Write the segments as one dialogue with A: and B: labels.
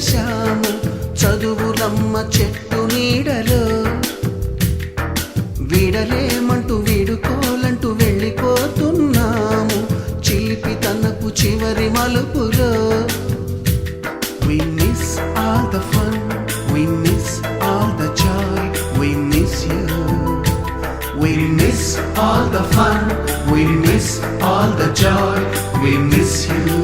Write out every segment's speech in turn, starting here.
A: కలిశాము చదువులమ్మ చెట్టు నీడలో. వీడలేమంటూ వీడుకోలంటూ వెళ్ళిపోతున్నాము చిలిపి తనపు చివరి మలుపులో. We miss all the fun, we miss all the joy, we miss you. We miss all the fun, we miss all the joy, we miss you.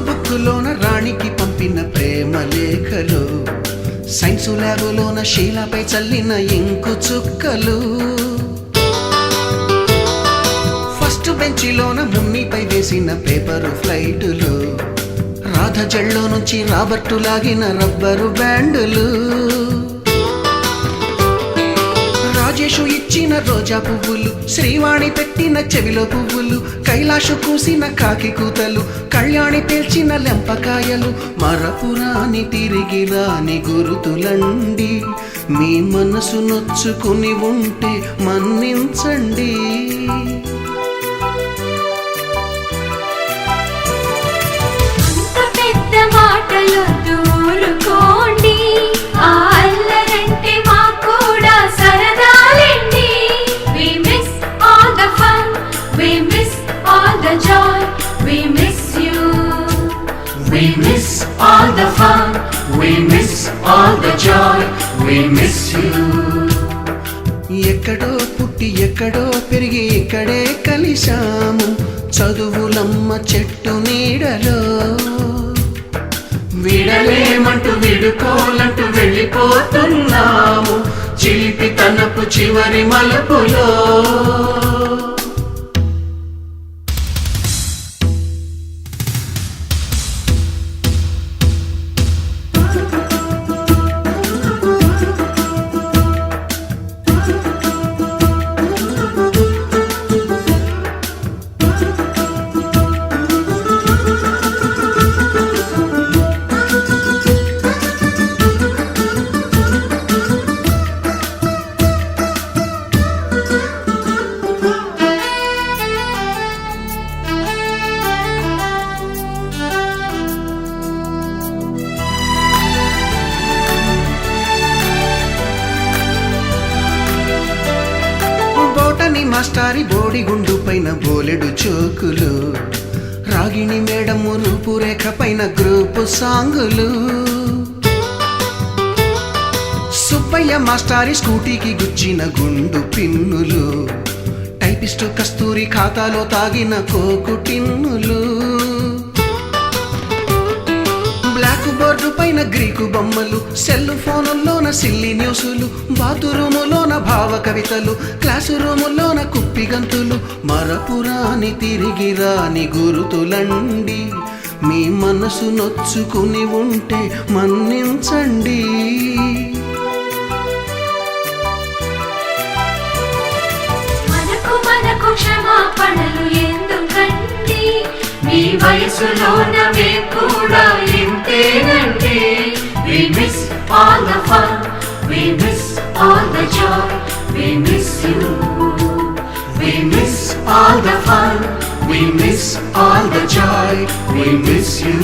A: బుక్కులోన రాణికి పంపిన ప్రేమ లేఖలు, science ల్యాబులోన శీలాపై చల్లిన ink చుక్కలు, first బెంచిలోన మున్నిపై వేసిన పేపరు ఫ్లైటులు, రాధ జల్లో నుంచి రాబర్టు లాగిన rubber బ్యాండులు, Rajesh ఇచ్చిన రోజా పువ్వులు, శ్రీవాణి పెట్టిన చెవిలో పువ్వులు, కైలాషు కూసిన కాకి కూతలు, కళ్యాణి పేల్చిన లెంపకాయలు, మరపురాని తిరిగి రాని గురుతులండి. మీ మనసు నొచ్చుకుని ఉంటే మన్నించండి.
B: పెద్ద మాటలు దూరుకోండి, ఆ అల్లరంటే మాకు కూడా సరదాలండి. We miss all the fun, we miss all the joy, we miss you.
A: We miss all the fun, we miss all the joy, we miss you. ఎక్కడో పుట్టి ఎక్కడో పెరిగి ఇక్కడే కలిశాము చదువులమ్మ చెట్టు నీడలో. వీడలేమంటూ వీడుకోలంటూ వెళ్ళిపోతున్నాము చిలిపి తనపు చివరి మలుపులో. మాస్టారి బోడిగుండు పైన బోలెడు చోకులు, రాగిణి మేడము రూపురేఖ పైన గ్రూపు సాంగులు, సుబ్బయ్య మాస్టారి స్కూటీకి గుచ్చిన గుండు పిన్నులు, టైపిస్టు కస్తూరి ఖాతాలో తాగిన కోకు టిన్నులు, బ్లాక్ బోర్డు పైన గ్రీకు బొమ్మలు, సెల్ ఫోనుల్లోన సిల్లి న్యూసులు, బాతురూములోన భావ కవితలు, క్లాసు రూములోన కుప్పి గంతులు, మరపురాని తిరిగి రాని గురుతులండి. మీ మనసు నొచ్చుకుని ఉంటే మన్నించండి.
B: మనకు క్షమాపణలు ఎందుకండి, మీ వయసులోనవే కూడా ఇంతేనండి. We miss all the fun, we miss all the joy, we miss you. We miss all the fun, we miss all the joy, we miss you.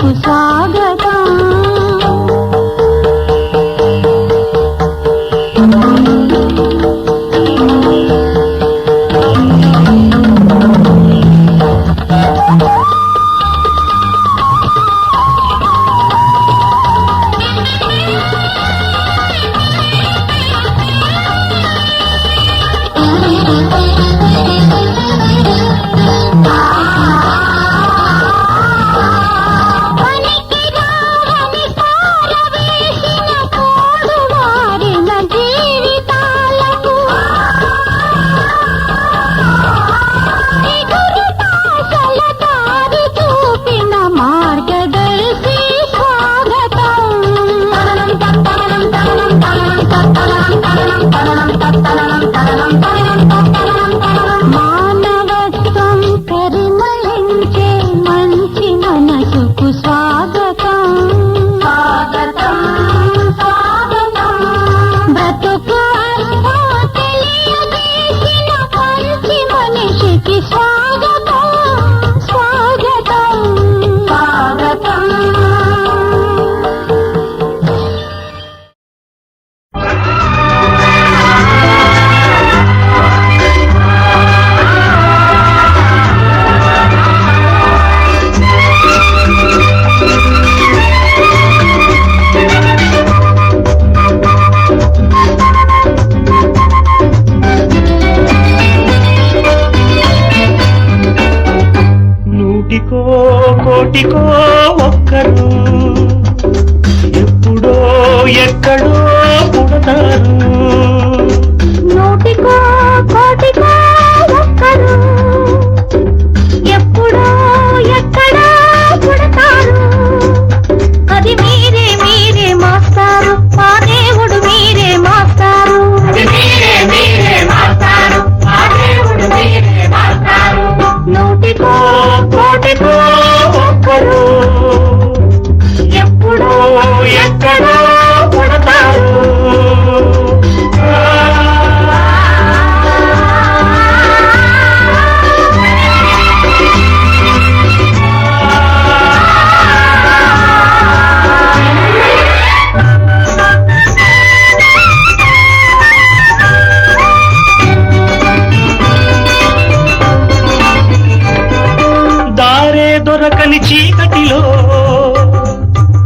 C: మనసుకు స్వాగతం. మానవత్వం పరిమళించే మంచి మనసుకు స్వాగతం. స్వాగతం స్వాగతం. బ్రతుకు అర్థం తెలియజేసిన మంచి మనిషికి స్వాగతం. స్వాగతం స్వాగతం.
D: నూటికో కోటికో ఒక్కరు ఎప్పుడో ఎక్కడో పుడతారు.
C: నూటికో కోటికో ఒక్కరు ఎప్పుడో ఎక్కడో పుడతారు. అది మీరే మీరే మాస్తారు, మా దేవుడు మీరే మాస్తారు. నూటికో కోటికో ఒక్కరు ఎప్పుడో ఎక్కడో పుడతారు. దారే దొరకని చీకటిలో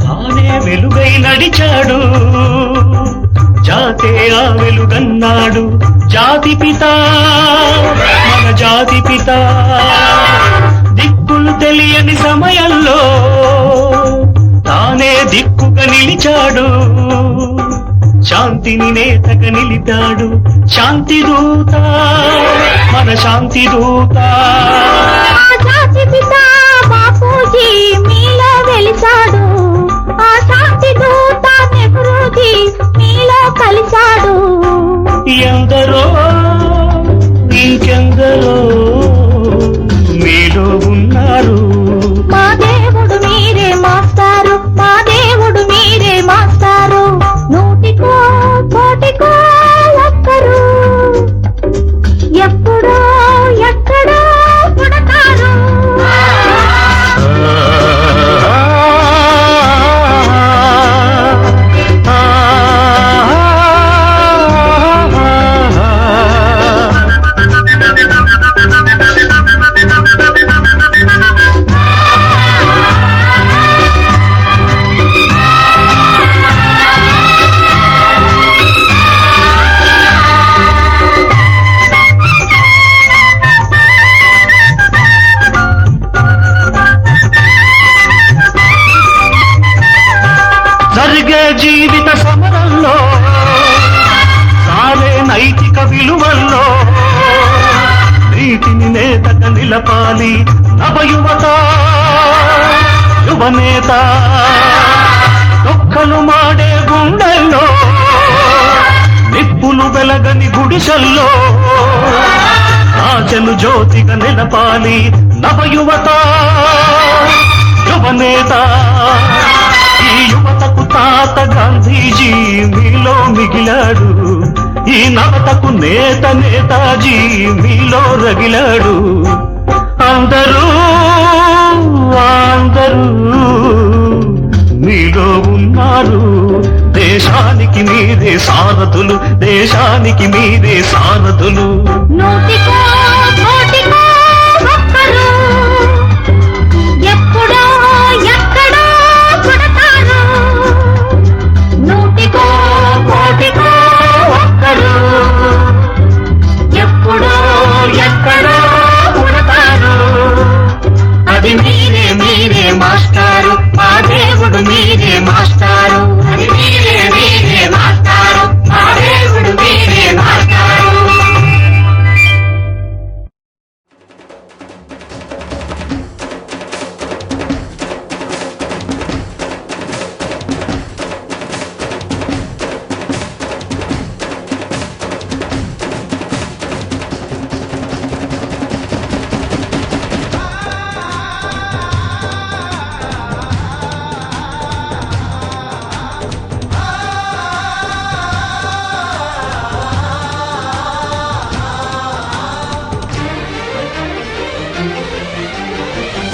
C: తానే వెలుగై నడిచాడు. జాతే ఆ వెలుగన్నాడు జాతి పిత, మన జాతి పిత. దిక్కులు తెలియని సమయంలో తానే దిక్కుగా నిలిచాడు. శాంతిని నేతగా నిలిపాడు. శాంతి దూత, మన శాంతి దూత. జాతి పిత బాపూజీ మీలో వెలిసాడు. ఆ శాంతి దూత నెహ్రూజీ మీలో కలిశాడు.
D: ఎందరో ఇంకెందరో మీలో ఉన్నారు.
C: మా దేవుడు మీరే మాస్తారు, మా దేవుడు మీరే మాస్తారు. నూటికో కోటికో ఒక్కరు ఎప్పుడో ఎక్కడో పుడతారు.
D: జరిగే జీవిత సమరంలో సారే నైతిక విలువల్లో నీతిని నేతగా నిలపాలి నవయువత యువనేత. ఒక్కలు మాడే గుండెల్లో నిప్పులు వెలగని గుడిసెల్లో ఆశలు జ్యోతిగా నిలపాలి నవయువత యువనేత. ఈ యువతకు తాత గాంధీజీ మీలో మిగిలాడు. ఈ నవతకు నేత నేతాజీ మీలో రగిలాడు. అందరూ అందరూ దేశానికి మీరే సారథులు, దేశానికి మీరే సారథులు.
C: నూటికో కోటికో ఒక్కరు ఎప్పుడో ఎక్కడో పుడతారు. నూటికో కోటికో ఒక్కరు
D: ఎప్పుడో ఎక్కడో పుడతారు. అది మీరే మీరే మాస్టారు, మా దేవుడు మీరే మాస్టారు. అది మీరే మీరే మాస్టారు, మా దేవుడు మీరే మాస్టారు.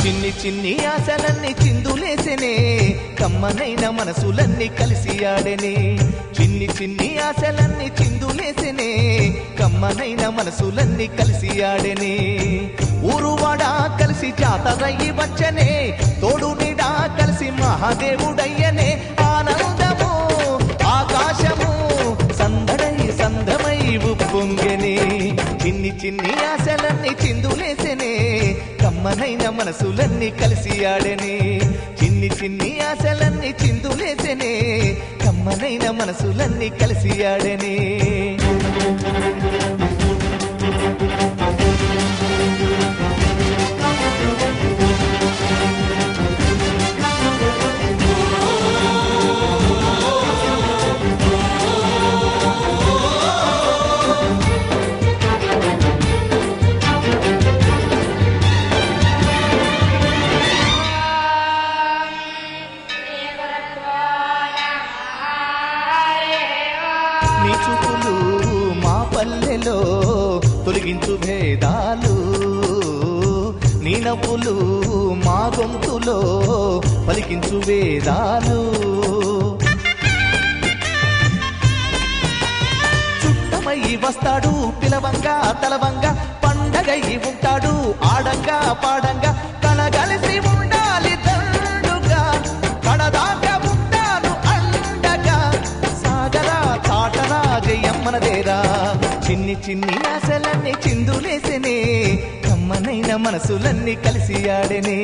A: చిన్ని చిన్ని ఆశలన్నీ చిందులేసెనే, కమ్మనైన మనసులన్నీ కలిసి ఆడెనే. చిన్ని చిన్ని ఆశలన్నీ చిందులేసెనే, కమ్మనైన మనసులన్నీ కలిసి ఆడెనే. ఊరువాడా కలిసి జాతరయ్యి వచ్చనే, తోడు నీడా కలిసి మహాదేవుడయ్యనే. ఆనందము ఆకాశము సందడై సంద్రమై ఉప్పొంగెనే. చిన్ని చిన్ని ఆశలన్నీ చిందులేసెనే, కమ్మనైన మనసులన్నీ కలిసి ఆడెనే. చిన్ని చిన్ని ఆశలన్నీ చిందులేసెనే, కమ్మనైన మనసులన్నీ కలిసి ఆడెనే. నీ చూపులు మా పల్లెలో తొలగించు భేదాలు, నీ నవ్వులు మా గొంతులో పలికించు వేదాలు. చుట్టమయ్యి వస్తాడు పిలవంగా తలవంగా, పండగయ్యి ఉంటాడు ఆడంగా పాడంగా. కలగలిసి ఉండాలి దండుగా, కడదాకా ఉంటాను అండగా. సాగరా చాటరా జయమ్మనదేరా. చిన్ని చిన్ని ఆశలన్నీ చిందులేసెనే, కమ్మనైన మనసులన్నీ కలిసి ఆడెనే.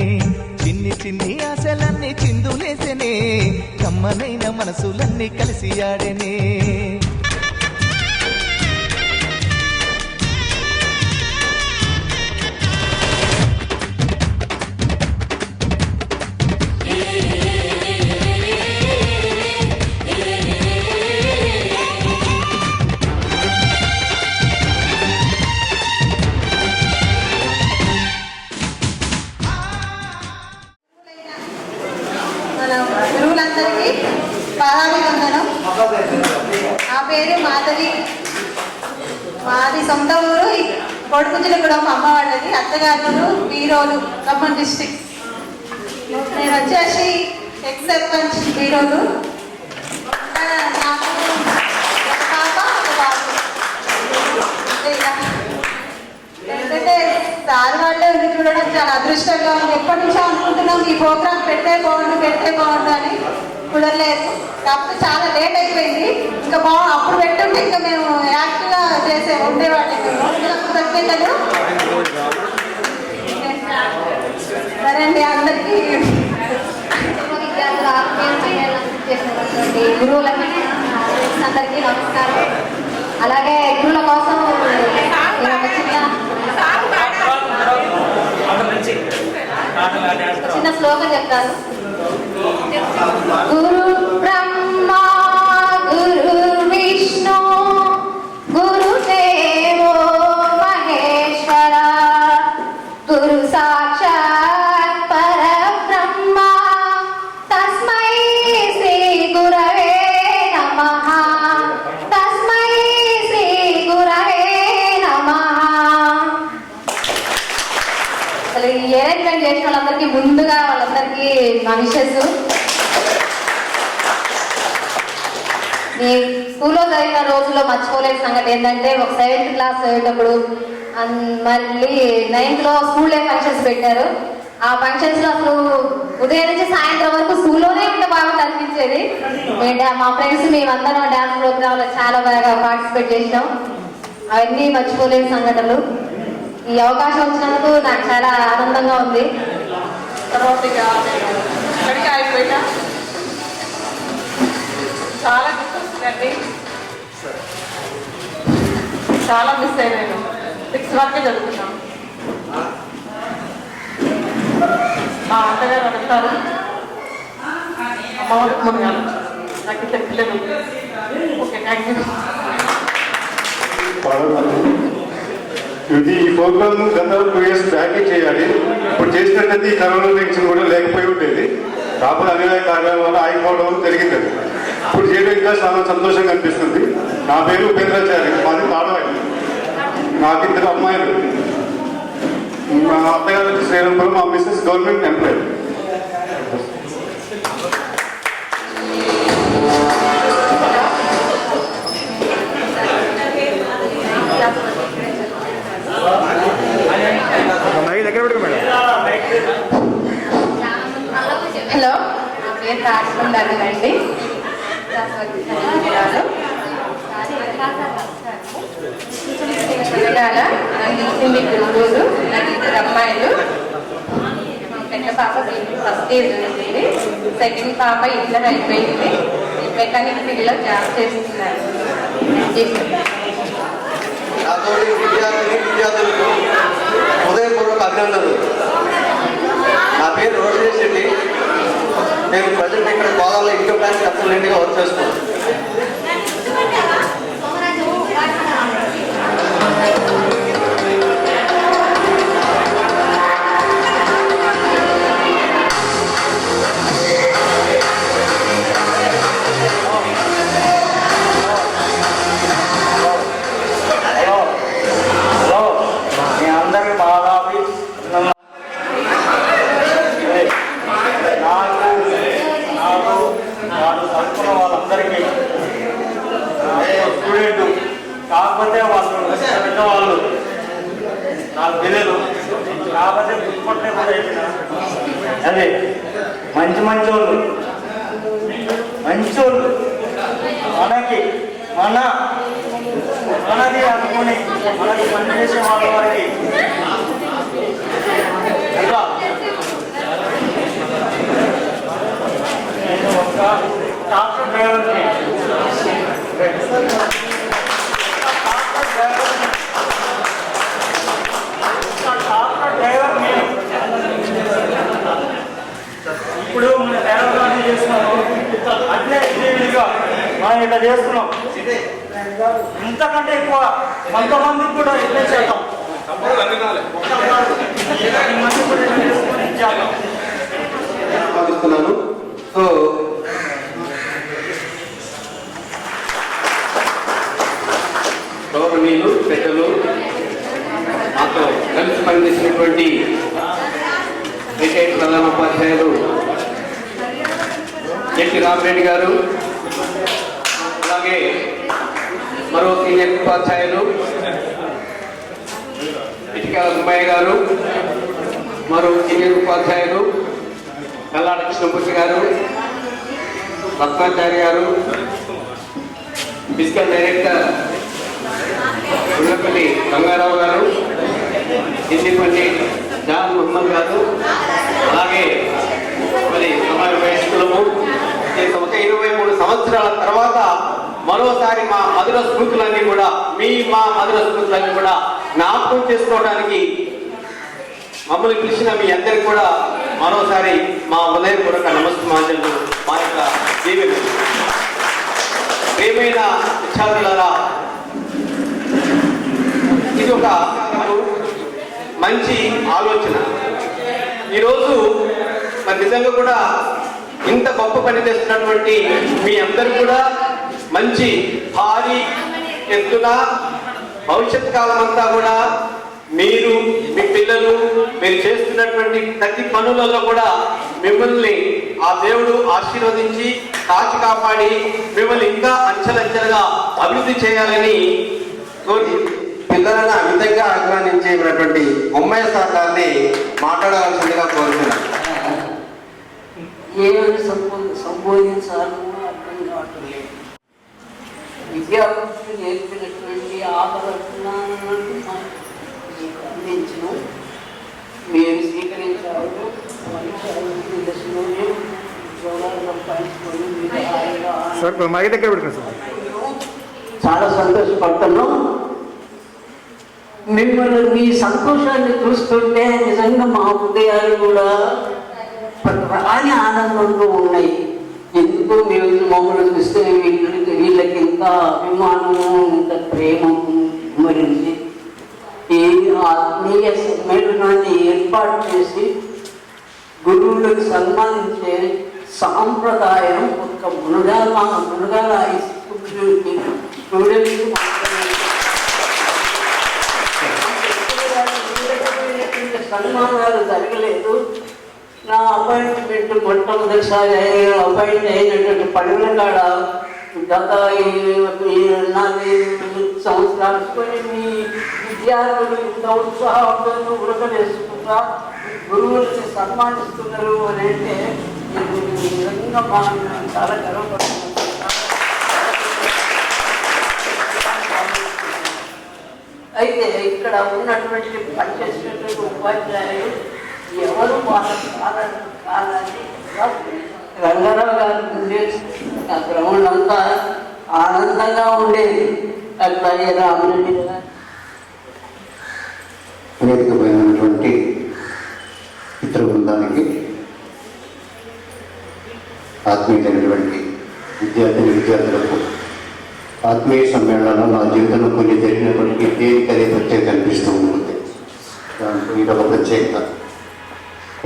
A: చిన్ని చిన్ని ఆశలన్నీ చిందులేసెనే, కమ్మనైన మనసులన్నీ కలిసి ఆడెనే.
E: గురువులందరికీ పాదాభివందనం. నా పేరు మాధవి. మాది సొంత ఊరు కొడుకుంజలగూడెం, అమ్మ వాళ్ళది. అత్తగారు బీరోలు, ఖమ్మం డిస్టిక్. నేను వచ్చేసి ఎక్స్ సర్పంచ్ బీరోలు. నాకు ఒక పాప ఒక బాబు. ఏంటంటే సార్ వాళ్ళే ఉండి చూడడం చాలా అదృష్టంగా ఉంది. ఎప్పటి నుంచో అనుకుంటున్నాం ఈ ప్రోగ్రామ్ పెడితే బాగుండు అని, కుదరలేదు. కాకపోతే చాలా లేట్ అయిపోయింది. ఇంకా అప్పుడు పెట్టుంటే ఇంకా మేము యాక్టివ్గా ఉండేవాళ్ళం. కృతజ్ఞతలు. సరే అండి, అందరికీ విద్యార్థులు చేసినటువంటి గురువులకి అందరికీ నమస్కారం. అలాగే గురువుల కోసం చిన్న శ్లోకం చెప్తాను. గురు బ్రహ్మ గురు విష్ణు గురుదేవో మహేశ్వర, గురు సాక్షాత్ పరబ్రహ్మ, తస్మై శ్రీ గురవే నమః, తస్మై శ్రీ గురవే నమః. అసలు ఈ అరేంజ్మెంట్ చేసిన వాళ్ళందరికీ ముందుగా వాళ్ళందరికీ నా విషెస్.
F: ఈ స్కూల్లో జరిగిన రోజుల్లో మర్చిపోలేని సంగతి ఏంటంటే ఒక 7th క్లాస్ చదివేటప్పుడు మళ్ళీ 9th లో స్కూల్ డే ఫంక్షన్స్ పెట్టారు. ఆ ఫంక్షన్స్ లో అసలు ఉదయం నుంచి సాయంత్రం వరకు స్కూల్లోనే ఉంటే బాగా అనిపించేది. మా ఫ్రెండ్స్ మేమందరం డ్యాన్స్ ప్రోగ్రామ్ లో చాలా బాగా పార్టిసిపేట్ చేసినాం. అవన్నీ మర్చిపోలేని సంఘటనలు. ఈ అవకాశం వచ్చినందుకు నాకు చాలా ఆనందంగా ఉంది.
E: తర్వాత ఇక్కడికి అయిపోయినా చాలా గుర్తొస్తుందండి. చాలా మిస్ అయ్యాను. 6 వరకే చదువుతున్నాను. మా అత్తగారు అడుగుతారు అమ్మవారికి మునిగాను. నాకు తెలియదు. Okay, thank you.
G: ఇది ఈ ప్రోగ్రామ్ గత 2 years బ్యాకే చేయాలి. ఇప్పుడు చేసినట్లయితే ఈ కరోనా టెన్షన్ కూడా లేకపోయి ఉండేది. కాకపోతే అనివార్య కారణాల వల్ల ఆగిపోవడం జరిగింది. ఇప్పుడు చేయడం ఇంకా చాలా సంతోషంగా అనిపిస్తుంది. నా పేరు ఉపేంద్రాచారి, మాది తాడవాయి. నాకు 2 అమ్మాయిలు. మా అత్తగారు వచ్చి శ్రీరంపురం, మా మిస్సెస్ గవర్నమెంట్ ఎంప్లాయీ.
F: హలో, నా పేరు రాజకుండాలండి. గుంటూరు. నాకు 2 అమ్మాయిలు. పెద్ద పాప ఫస్ట్ ఇయర్ చదువుతుంది. సెకండ్ పాప ఇంటర్ అయిపోయింది. మెకానిక్ ఫీల్డ్లో జాబ్ చేస్తున్నారు.
H: విద్యార్థులకు హృదయపూర్వక అభినందనలు. నా పేరు రోషనేష్ రెడ్డి. నేను ప్రజెంట్ ఇక్కడ గోదావరిలో ఇన్కమ్ ట్యాక్స్ కన్సల్టెంట్గా వర్క్ చేస్తున్నాను.
I: కాకపోతే వాళ్ళు పెద్దవాళ్ళు నాకు తెలియదు. కాకపోతే పుట్టుకుంటే కూడా అదే మంచోళ్ళు మనది అనుకుని మనకి పనిచేసే వాళ్ళ వారికి ఇంకా నేను ఒక ట్రాక్టర్ డ్రైవర్ని ఇప్పుడు మన డ్రైవర్గానే చేస్తున్నాము. అట్లే ఇదిగా మనం ఇట్లా చేస్తున్నాం. ఇంతకంటే ఎక్కువ కొంతమందికి కూడా ఇట్లే చేద్దాం. 10 మంది కూడా ఇట్లా చేసుకొని ఇచ్చాను.
H: సో గౌరవనీయులు పెద్దలు మాతో కలిసి పనిచేసినటువంటి రిటైర్డ్ ప్రధానోపాధ్యాయులు జెట్టి రామిరెడ్డి గారు, అలాగే మరో సీనియర్ ఉపాధ్యాయులు ఇటికాల సుబ్బయ్య గారు, మరో సీనియర్ ఉపాధ్యాయులు కల్లాడ కృష్ణమూర్తి గారు, రత్నాచారి గారు, ఫిజికల్ డైరెక్టర్ ఉన్నపల్లి గంగారావు గారు, హిందీ పండిట్ జాన్ మొహమ్మద్ గారు, అలాగే మరి సమాజ వయస్కులము 23 సంవత్సరాల తర్వాత మరోసారి మా మధుర స్మృతులన్నీ కూడా మా మధుర స్మృతులన్నీ కూడా జ్ఞాపకం చేసుకోవడానికి మమ్మల్ని పిలిచిన మీ అందరికి కూడా మరోసారి మా హృదయపూర్వక నమస్కారాలు, మా యొక్క దీవెన. ప్రియమైన విద్యార్థులారా, ఇది ఒక మంచి ఆలోచన. ఈరోజు మరి నిజంగా కూడా ఇంత గొప్ప పని చేస్తున్నటువంటి మీ అందరూ కూడా మంచి భారీ ఎత్తున భవిష్యత్ కాలం అంతా కూడా మీరు మీ పిల్లలు మీరు చేస్తున్నటువంటి ప్రతి పనులలో కూడా మిమ్మల్ని ఆ దేవుడు ఆశీర్వదించి కాచి కాపాడి మిమ్మల్ని ఇంకా అంచెలంచెలుగా అభివృద్ధి చేయాలని కోరి
J: పిల్లలను అమితంగా ఆహ్వానించేటువంటి బొమ్మయ్య సార్ గారిని మాట్లాడవలసిందిగా కోరుతున్నాను.
K: ఏమని సంబోధించాలో అర్థం కావట్లేదు. విద్యార్థులు నేర్పినటువంటి ఆదరణను మీకు అందించను. మీరు స్వీకరించారు. మంచి అభివృద్ధి దశలోనే ఉద్యోగాలు సంపాదించుకొని మీరు చాలా సంతోషపడుతున్నాం. మిమ్మల్ని మీ సంతోషాన్ని చూస్తుంటే నిజంగా మా హృదయాలు కూడా రాని ఆనందంలో ఉన్నాయి. ఎందుకు మీరు మమ్మల్ని చూస్తే వీళ్ళకి ఇంకా అభిమానము ఇంకా ప్రేమ మరింది. ఈ ఆత్మీయ సమ్మేళనాన్ని ఏర్పాటు చేసి గురువులకు సన్మానించే సాంప్రదాయం ఒక మునగాల స్టూడెంట్స్ సన్మానాలు జరగలేదు. నా అపాయింట్మెంట్ మొట్టమొదటిసారి అపాయింట్ అయినటువంటి పండుగ కాడ గత 4 సంవత్సరాలు కొని మీ విద్యార్థులు ఇంత ఉత్సాహంతో ఉరకలేసుకుంటా గురువుల్ని సన్మానిస్తున్నారు అని అంటే నిజంగా మా చాలా గర్వపడుతున్నాను. అయితే ఇక్కడ ఉన్నటువంటి పనిచేసినటువంటి ఉపాధ్యాయులు ఎవరు వాళ్ళ కాలాన్ని రంగారావు గారి ఉండేది. ఆ గ్రౌండ్ అంతా ఆనందంగా ఉండేది. అట్లాగే రామరెడ్డి గారు
J: వేదికమైనటువంటి ఇతర బృందానికి, ఆత్మీయులైనటువంటి విద్యార్థులకు ఆత్మీయ సమ్మేళనంలో నా జీవితంలో కొన్ని జరిగినప్పటికీ దేనికదే ప్రత్యేకత కనిపిస్తూ ఉంటుంది. దాంట్లో ఇదొక ప్రత్యేకత.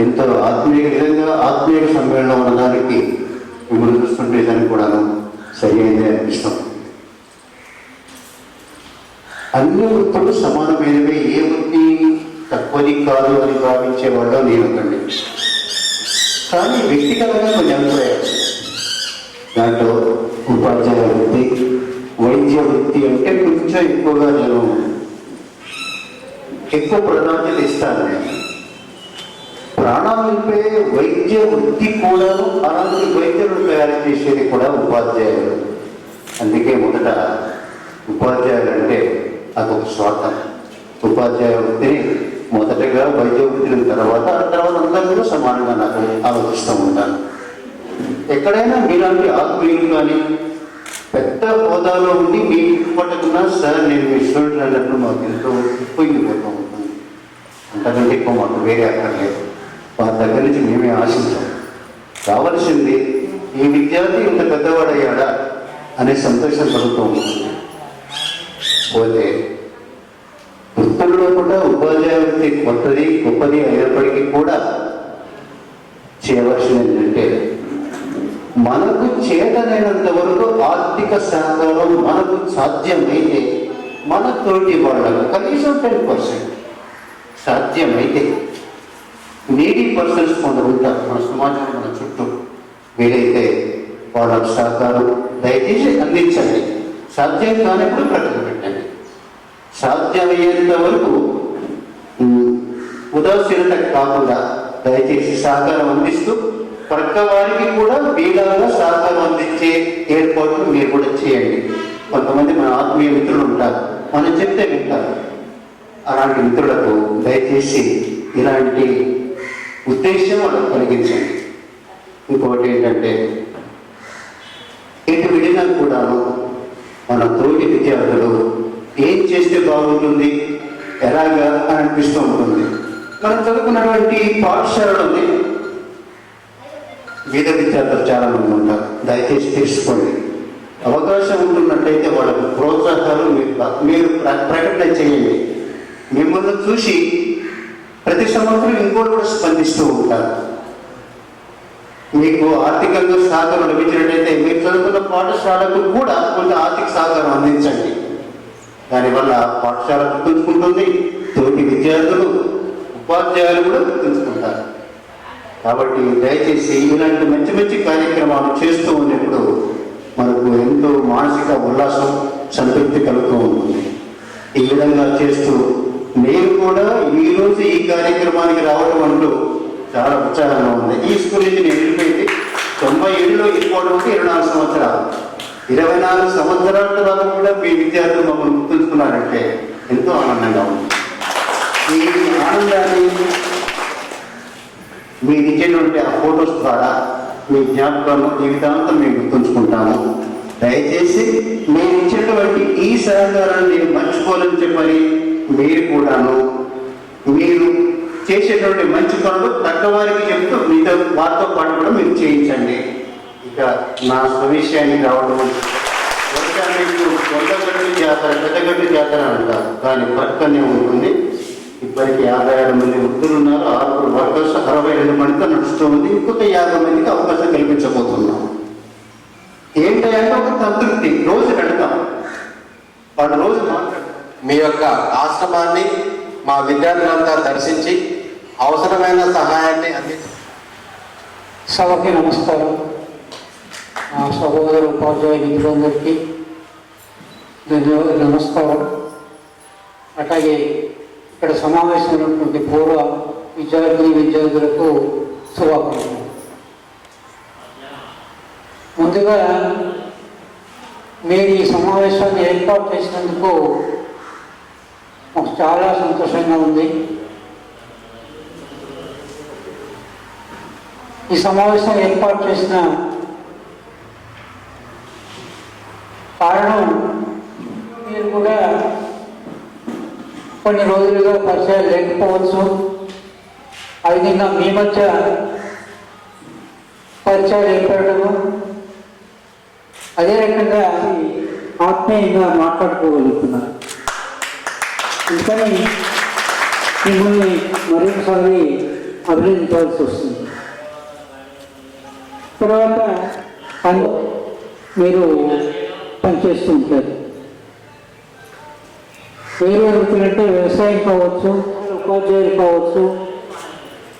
J: ఎంతో నిజంగా ఆత్మీయ సమ్మేళనం ఉన్నదానికి మిమ్మల్ని చూస్తుంటే దానికి కూడాను సరి అయిందే అనిపిస్తాం. అన్ని వృత్తులు సమానమైనవి, ఏ వృత్తి తక్కువది కాదు అని భావించేవాళ్ళు నేను కండి. కానీ వ్యక్తిగతంగా కొన్ని అభిప్రాయాలు, దాంట్లో ఉపాధ్యాయ వృత్తి, వైద్య వృత్తి అంటే కొంచెం ఎక్కువగా నేను ఎక్కువ ప్రాధాన్యత ఇస్తాను. నేను ప్రాణాలు నింపే వైద్య వృత్తి కూడా, అలాంటి వైద్యులు తయారు చేసేది కూడా ఉపాధ్యాయులు. అందుకే మొదట ఉపాధ్యాయులు అంటే అదొక స్వార్థం. ఉపాధ్యాయ వృత్తిని మొదటగా వైద్య వృత్తిని తర్వాత అందరూ కూడా సమానంగా నాకు ఆలోచిస్తూ ఉంటాను. ఎక్కడైనా మీలాంటి ఆత్మీయులు కానీ పెద్ద హోదాలో ఉండి మీ పట్టుకున్నా సార్ నేను మీ స్టూడెంట్ అన్నట్టు మాకు ఎంతో ఉపయోగపడుతూ ఉంటుంది. అంతకంటే ఎక్కువ మాకు వేరే అక్కర్లేదు. వారి దగ్గర నుంచి మేమే ఆశించాం. కావలసింది ఈ విద్యార్థి ఇంత పెద్దవాడయ్యాడా అనే సంతోషం కలుగుతూ ఉంటుంది. పోతే వృత్తుల్లో కూడా ఉపాధ్యాయ వృత్తి కొత్తది గొప్పది అయినప్పటికీ కూడా చేయవలసింది ఏంటంటే మనకు చేతనైనంత వరకు ఆర్థిక సహకారం మనకు సాధ్యమైతే మన తోటి వాళ్ళకు కనీసం 10% సాధ్యమైతే, నీడీ పర్సన్స్ కొందరు ఉంటారు మన సమాజంలో, మన చుట్టూ, వీలైతే వాళ్ళకు సహకారం దయచేసి అందించండి. సాధ్యం కానప్పుడు ప్రకటన పెట్టండి. సాధ్యమయ్యేంత వరకు ఉదాసీనత కాకుండా దయచేసి సహకారం అందిస్తూ ప్రక్క వారికి కూడా వీలుగా సహకారం అందించే ఏర్పాట్లు మీరు కూడా చేయండి. కొంతమంది మన ఆత్మీయ మిత్రులు ఉంటారు, మనం చెప్తే వింటారు. అలాంటి మిత్రులకు దయచేసి ఇలాంటి ఉద్దేశం వాళ్ళకు కలిగించండి. ఇంకొకటి ఏంటంటే ఎటు విడినా కూడాను మన తోటి విద్యార్థులు ఏం చేస్తే బాగుంటుంది, ఎలాగా అని అనిపిస్తూ ఉంటుంది. మనం చదువుకున్నటువంటి పాఠశాలలోనే వేద విద్యార్థులు చాలా మంది ఉంటారు. దయచేసి తెలుసుకోండి. అవకాశం ఉంటున్నట్టయితే వాళ్ళకు ప్రోత్సాహాలు మీరు ప్రకటన చేయండి. మిమ్మల్ని చూసి ప్రతి సంవత్సరం ఇంకోటి కూడా స్పందిస్తూ ఉంటారు. మీకు ఆర్థికంగా సహకారం లభించినట్టయితే మీరు చదువుకున్న పాఠశాలకు కూడా కొంత ఆర్థిక సహకారం అందించండి. దానివల్ల పాఠశాల గుర్తుంచుకుంటుంది, తోటి విద్యార్థులు ఉపాధ్యాయులు కూడా గుర్తుంచుకుంటారు. కాబట్టి దయచేసి ఇలాంటి మంచి మంచి కార్యక్రమాలు చేస్తూ ఉన్నప్పుడు మనకు ఎంతో మానసిక ఉల్లాసం సంతృప్తి కలుగుతూ ఉంటుంది. ఈ విధంగా చేస్తూ నేను కూడా ఈరోజు ఈ కార్యక్రమానికి రావడం అంటూ చాలా ఉత్సాహంగా ఉంది. ఈ స్కూల్ నుంచి నేను వెళ్ళిపోయింది 97లో వెళ్ళిపోవడం అంటే 24 సంవత్సరాలు. 24 సంవత్సరాల తర్వాత కూడా మీ విద్యార్థులు మమ్మల్ని గుర్తుంచుకున్నారంటే ఎంతో ఆనందంగా ఉంది. ఈ ఆనందాన్ని మీరు ఇచ్చేటువంటి ఆ ఫొటోస్ ద్వారా మీ జ్ఞాపకాలను జీవితాంతం మేము గుర్తుంచుకుంటాము. దయచేసి మీరు ఇచ్చినటువంటి ఈ సహకారాన్ని నేను మర్చిపోలేని చెప్పని మీరు కూడాను మీరు చేసేటువంటి మంచి పనులు తగ్గవారికి చెప్తూ మీతో వారితో పాటు కూడా మీరు చేయించండి. ఇక నా స్వవిషయానికి రావడం మీకు కొండగట్టు జాతర పెద్దగట్టు జాతర అంటారు, దాని పక్కనే ఉంటుంది. ఇప్పటికి 56 మంది వృద్ధులు ఉన్నారు, 6 వర్కర్స్, 62 మందితో నడుస్తూ ఉంది. ఇంకొక 50 మందికి అవకాశం కల్పించబోతున్నాం. ఏంటంటే ఒక సంతృప్తి, రోజు పెడతాం వాళ్ళు రోజు మాట్లాడతాం.
H: మీ యొక్క ఆశ్రమాన్ని మా విద్యార్థులంతా దర్శించి అవసరమైన సహాయాన్ని
I: సభకి నమస్కారం. మా సహోదర ఉపాధ్యాయ మిత్రులందరికీ నమస్కారం. అట్లాగే ఇక్కడ సమావేశమైనటువంటి పూర్వ విద్యార్థులకు శుభాకాంక్షలు. ముందుగా మీరు ఈ సమావేశాన్ని ఏర్పాటు చేసినందుకు మాకు చాలా సంతోషంగా ఉంది. ఈ సమావేశం ఏర్పాటు చేసిన కారణం మీరు కూడా కొన్ని రోజులుగా పరిచయాలు లేకపోవచ్చు. అది నిన్న మీ మధ్య పరిచయాలు ఏర్పడము, అదే రకంగా ఆత్మీయంగా మాట్లాడుకోగలుగుతున్నారు. అందుకని మిమ్మల్ని మరొకసారి అభినందించాల్సి వస్తుంది. తర్వాత మీరు పనిచేస్తూ ఉంటారు. వేరే వృత్తులంటే వ్యవసాయం కావచ్చు, ఉపాధ్యాయులు కావచ్చు,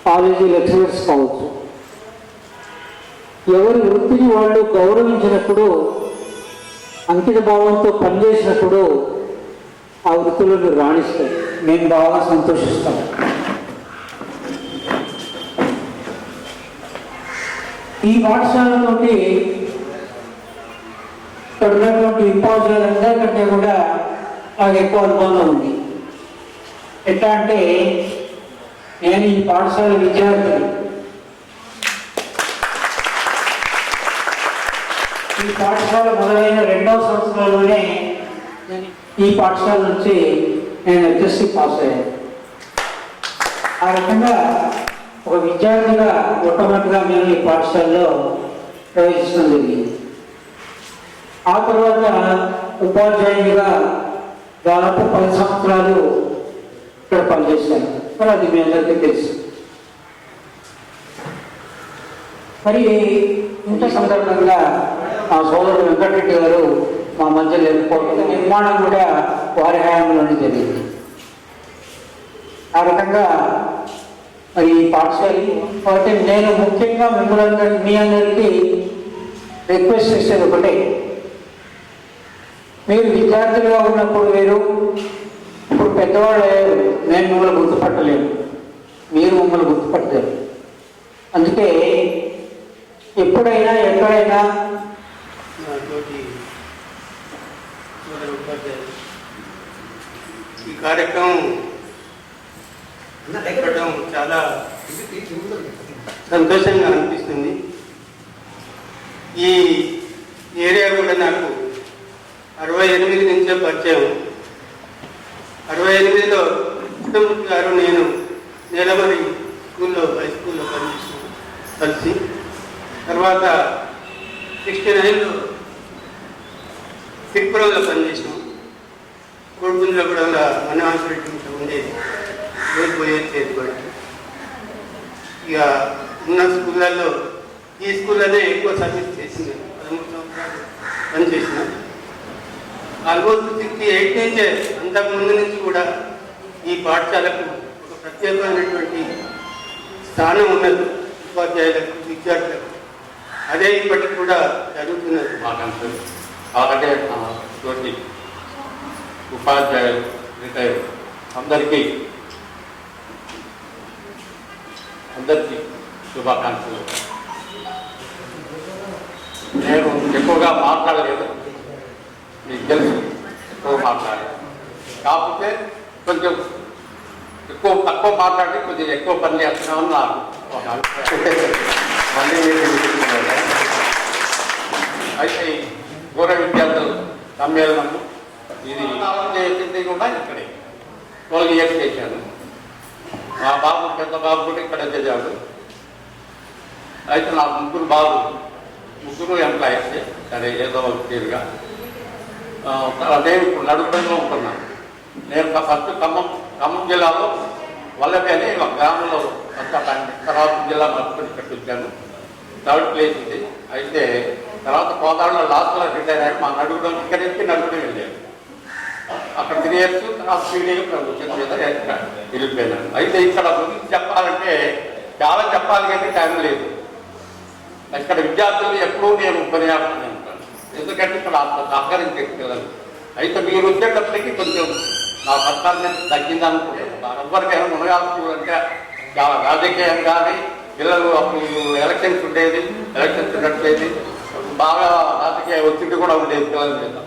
I: కాలేజీ లెక్చరర్స్ కావచ్చు. ఎవరి వృత్తిని వాళ్ళు గౌరవించినప్పుడు, అంకిత భావంతో పనిచేసినప్పుడు ఆ వృత్తిలో మీరు రాణిస్తారు. మేము బాగా సంతోషిస్తాం. ఈ పాఠశాలతోటి ఇక్కడ ఉన్నటువంటి ఉపాధ్యాయులందరికంటే కూడా నాకు ఎక్కువ అనుబంధం ఉంది. ఎట్లా అంటే నేను ఈ పాఠశాల విద్యార్థిని. ఈ పాఠశాల మొదలైన 2వ సంవత్సరంలోనే ఈ పాఠశాల నుంచి నేను హెచ్ఎస్సి పాస్ అయ్యాను. ఆ రకంగా ఒక విద్యార్థిగా మొట్టమొదటిగా నేను ఈ పాఠశాలలో ప్రవేశించడం జరిగింది. ఆ తర్వాత ఉపాధ్యాయునిగా దాదాపు 10 సంవత్సరాలు ఇక్కడ పనిచేశాను. మరి అది మీ అందరికీ తెలుసు. మరి ఇంత సందర్భంగా మా సోదరుడు వెంకటరెడ్డి గారు మా మధ్య లేకపోవడం, నిర్మాణం కూడా వారి హయాంలోనే జరిగింది. ఆ రకంగా మరి ఈ పాఠశాల కాబట్టి నేను ముఖ్యంగా మీ అందరికీ రిక్వెస్ట్ చేసేది ఒకటే, మీరు విద్యార్థులుగా ఉన్నప్పుడు వేరు, ఇప్పుడు పెద్దవాళ్ళు నేను మిమ్మల్ని గుర్తుపట్టలేను, మీరు మమ్మల్ని గుర్తుపట్టారు. అందుకే ఎప్పుడైనా ఎక్కడైనా
L: ఈ కార్యక్రమం పెట్టడం చాలా సంతోషంగా అనిపిస్తుంది. ఈ ఏరియా కూడా నాకు 68 నుంచే పరిచయం. 68లో కుటుంబ గారు నేను నేలమరి స్కూల్లో హై స్కూల్లో పనిచేసాను కలిసి. తర్వాత 69లో తిరుపురంలో పనిచేసాం. కోడిపుంజలో కూడా మనోహర్ రెడ్డి ఉండేది, రోజు పోయేది కూడా. ఇక ఉన్న స్కూళ్ళల్లో ఈ స్కూల్లోనే ఎక్కువ సర్వీస్ చేసింది. 13 సంవత్సరాలు పనిచేసిన. ఆల్మోస్ట్ 68 నుంచే, అంతకుముందు నుంచి కూడా ఈ పాఠశాలకు ఒక ప్రత్యేకమైనటువంటి స్థానం ఉన్నది. ఉపాధ్యాయులకు విద్యార్థులకు అదే ఇప్పటికి కూడా జరుగుతున్నది.
H: మాకంటే అలాగే తోటి ఉపాధ్యాయులు రిటైర్ అందరికీ శుభాకాంక్షలు. నేను ఎక్కువగా మాట్లాడలేదు, మీకు తెలుసు ఎక్కువ మాట్లాడాలి, కాకపోతే కొంచెం తక్కువ మాట్లాడి కొంచెం ఎక్కువ పని చేస్తున్నామని నాకు ఒక అభిప్రాయం. మళ్ళీ అయితే పూర్వ విద్యార్థుల సమ్మేళనము ఇది చేసింది కూడా ఇక్కడే 12 years చేశాను. మా బాబు పెద్ద బాబు కూడా ఇక్కడ చదివాడు. అయితే నా ముగ్గురు ఎంప్లాయీస్, సరే ఏదో తీరుగా నేను ఇప్పుడు నడుపులో ఉంటున్నాను. నేను ఫస్ట్ ఖమ్మం జిల్లాలో వల్లభి అని ఒక గ్రామంలో తర్వాత జిల్లా మర్చిపోయి కట్టించాను. 3rd place ఇది. అయితే తర్వాత కోదాడలో లాస్ట్లో రిటైర్ అయ్యి మా నడుగులో ఇక్కడ నుంచి నడుగులో వెళ్ళాను. అక్కడ 3 years తర్వాత పీడీగా వచ్చిన మీద వెళ్ళిపోయినాను. అయితే ఇక్కడ గురించి చెప్పాలంటే చాలా చెప్పాలి కానీ టైం లేదు. ఇక్కడ విద్యార్థులు ఎప్పుడూ నేను ఉపన్యాసం ఉంటాను, ఎందుకంటే ఇక్కడ అంత సహకరించి పిల్లలు. అయితే మీరు వచ్చేటప్పటికి కొంచెం నా పత్రాన్ని తగ్గిందనుకుంటున్నాను. ఎవరికైనా మునగాల్సిందంటే చాలా రాజకీయం కానీ పిల్లలు అప్పుడు ఎలక్షన్స్ ఉండేది, ఎలక్షన్స్ నడిపేది, బాగా రాజకీయ ఒత్తిడి కూడా ఉండేది పిల్లల మీద.